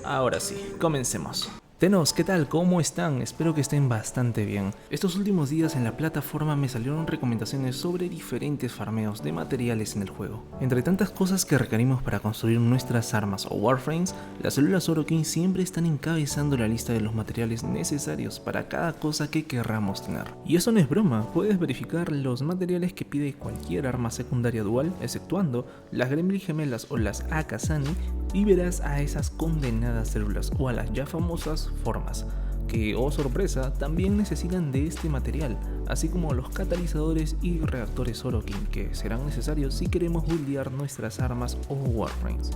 Ahora sí, comencemos. Tenos, ¿qué tal? ¿Cómo están? Espero que estén bastante bien. Estos últimos días en la plataforma me salieron recomendaciones sobre diferentes farmeos de materiales en el juego. Entre tantas cosas que requerimos para construir nuestras armas o warframes, las células Orokin siempre están encabezando la lista de los materiales necesarios para cada cosa que querramos tener. Y eso no es broma, puedes verificar los materiales que pide cualquier arma secundaria dual, exceptuando las Gremlin gemelas o las Akasani, y verás a esas condenadas células o a las ya famosas formas, que, oh sorpresa, también necesitan de este material, así como los catalizadores y reactores Orokin, que serán necesarios si queremos buildear nuestras armas o warframes.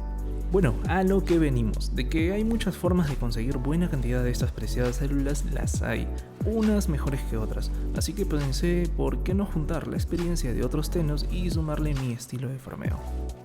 Bueno, a lo que venimos, de que hay muchas formas de conseguir buena cantidad de estas preciadas células, las hay, unas mejores que otras, así que pensé por qué no juntar la experiencia de otros tenos y sumarle mi estilo de farmeo.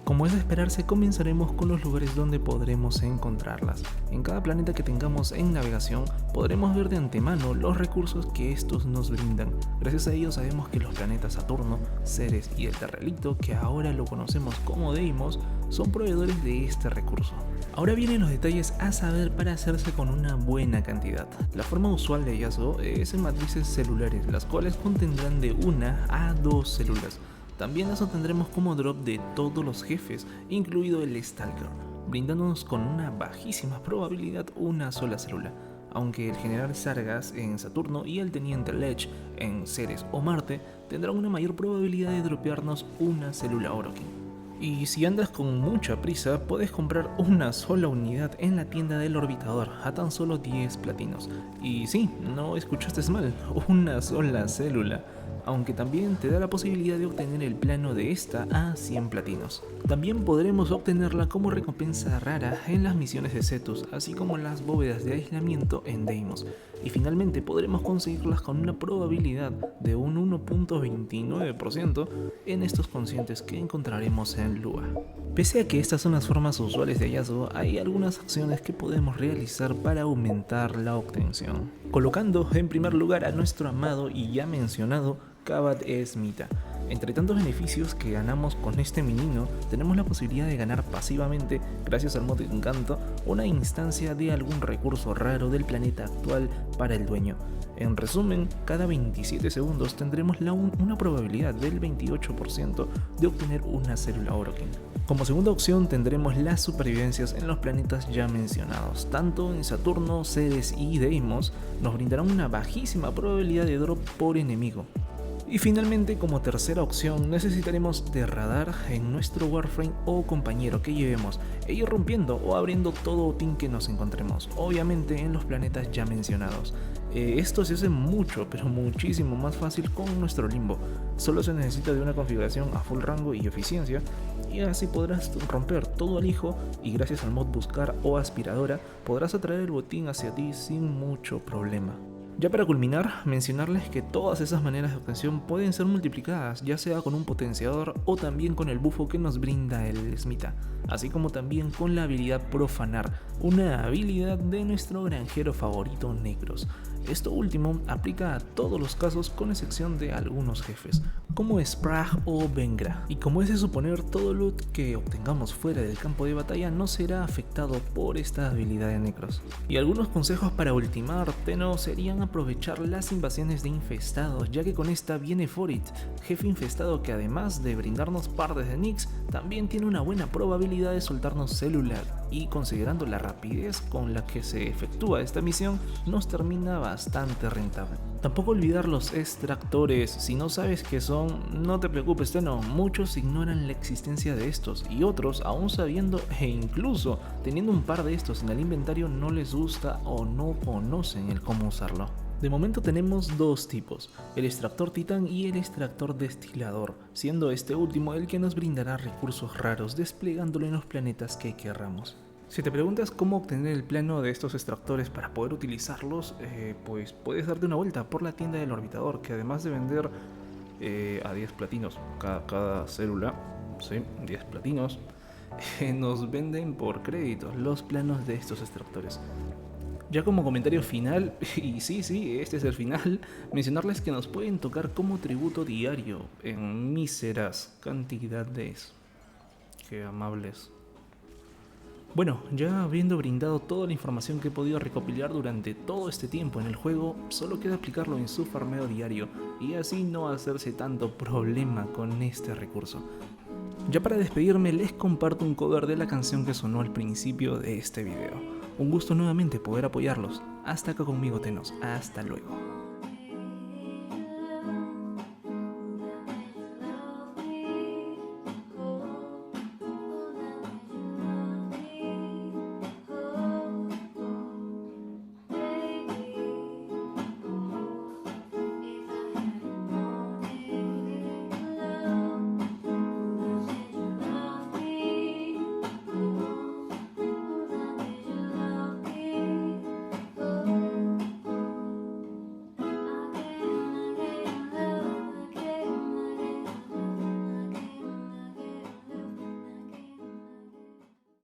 Como es de esperarse, comenzaremos con los lugares donde podremos encontrarlas. En cada planeta que tengamos en navegación, podremos ver de antemano los recursos que estos nos brindan. Gracias a ellos sabemos que los planetas Saturno, Ceres y el Terrelito, que ahora lo conocemos como Deimos, son proveedores de este recurso. Ahora vienen los detalles a saber para hacerse con una buena cantidad. La forma usual de hallazgo es en matrices celulares, las cuales contendrán de 1 a 2 células. También las obtendremos como drop de todos los jefes, incluido el Stalker, brindándonos con una bajísima probabilidad una sola célula, aunque el general Sargas en Saturno y el teniente Lech en Ceres o Marte tendrán una mayor probabilidad de dropearnos una célula Orokin. Y si andas con mucha prisa, puedes comprar una sola unidad en la tienda del orbitador a tan solo 10 platinos. Y sí, no escuchaste mal, una sola célula, aunque también te da la posibilidad de obtener el plano de esta a 100 platinos. También podremos obtenerla como recompensa rara en las misiones de Cetus, así como las bóvedas de aislamiento en Deimos. Y finalmente podremos conseguirlas con una probabilidad de un 1.29% en estos conscientes que encontraremos en Lua. Pese a que estas son las formas usuales de hallazgo, hay algunas acciones que podemos realizar para aumentar la obtención. Colocando en primer lugar a nuestro amado y ya mencionado Kabat Smita. Entre tantos beneficios que ganamos con este menino, tenemos la posibilidad de ganar pasivamente, gracias al mod Encanto, una instancia de algún recurso raro del planeta actual para el dueño. En resumen, cada 27 segundos tendremos una probabilidad del 28% de obtener una célula Orokin. Como segunda opción tendremos las supervivencias en los planetas ya mencionados. Tanto en Saturno, Ceres y Deimos nos brindarán una bajísima probabilidad de drop por enemigo. Y finalmente, como tercera opción, necesitaremos de radar en nuestro warframe o compañero que llevemos, e ir rompiendo o abriendo todo botín que nos encontremos, obviamente en los planetas ya mencionados. Esto se hace mucho, pero muchísimo más fácil con nuestro limbo. Solo se necesita de una configuración a full rango y eficiencia, y así podrás romper todo al hijo, y gracias al mod buscar o aspiradora podrás atraer el botín hacia ti sin mucho problema. Ya para culminar, mencionarles que todas esas maneras de obtención pueden ser multiplicadas, ya sea con un potenciador o también con el bufo que nos brinda el Smita, así como también con la habilidad Profanar, una habilidad de nuestro granjero favorito Necros. Esto último aplica a todos los casos con excepción de algunos jefes, como Spragg o Vengra, y como es de suponer, todo loot que obtengamos fuera del campo de batalla no será afectado por esta habilidad de Necros. Y algunos consejos para ultimar Tenno serían aprovechar las invasiones de infestados, ya que con esta viene Forit, jefe infestado que además de brindarnos partes de Nyx, también tiene una buena probabilidad de soltarnos celular, y considerando la rapidez con la que se efectúa esta misión, nos termina bastante rentable. Tampoco olvidar los extractores. Si no sabes qué son, no te preocupes, Tenno, muchos ignoran la existencia de estos, y otros, aún sabiendo e incluso teniendo un par de estos en el inventario, no les gusta o no conocen el cómo usarlo. De momento tenemos dos tipos, el extractor titán y el extractor destilador, siendo este último el que nos brindará recursos raros desplegándolo en los planetas que querramos. Si te preguntas cómo obtener el plano de estos extractores para poder utilizarlos, pues puedes darte una vuelta por la tienda del orbitador, que además de vender a 10 platinos cada célula, sí, 10 platinos, nos venden por créditos los planos de estos extractores. Ya como comentario final, y sí, este es el final, mencionarles que nos pueden tocar como tributo diario en míseras cantidades. Qué amables. Bueno, ya habiendo brindado toda la información que he podido recopilar durante todo este tiempo en el juego, solo queda aplicarlo en su farmeo diario y así no hacerse tanto problema con este recurso. Ya para despedirme les comparto un cover de la canción que sonó al principio de este video. Un gusto nuevamente poder apoyarlos. Hasta acá conmigo, Tenos. Hasta luego.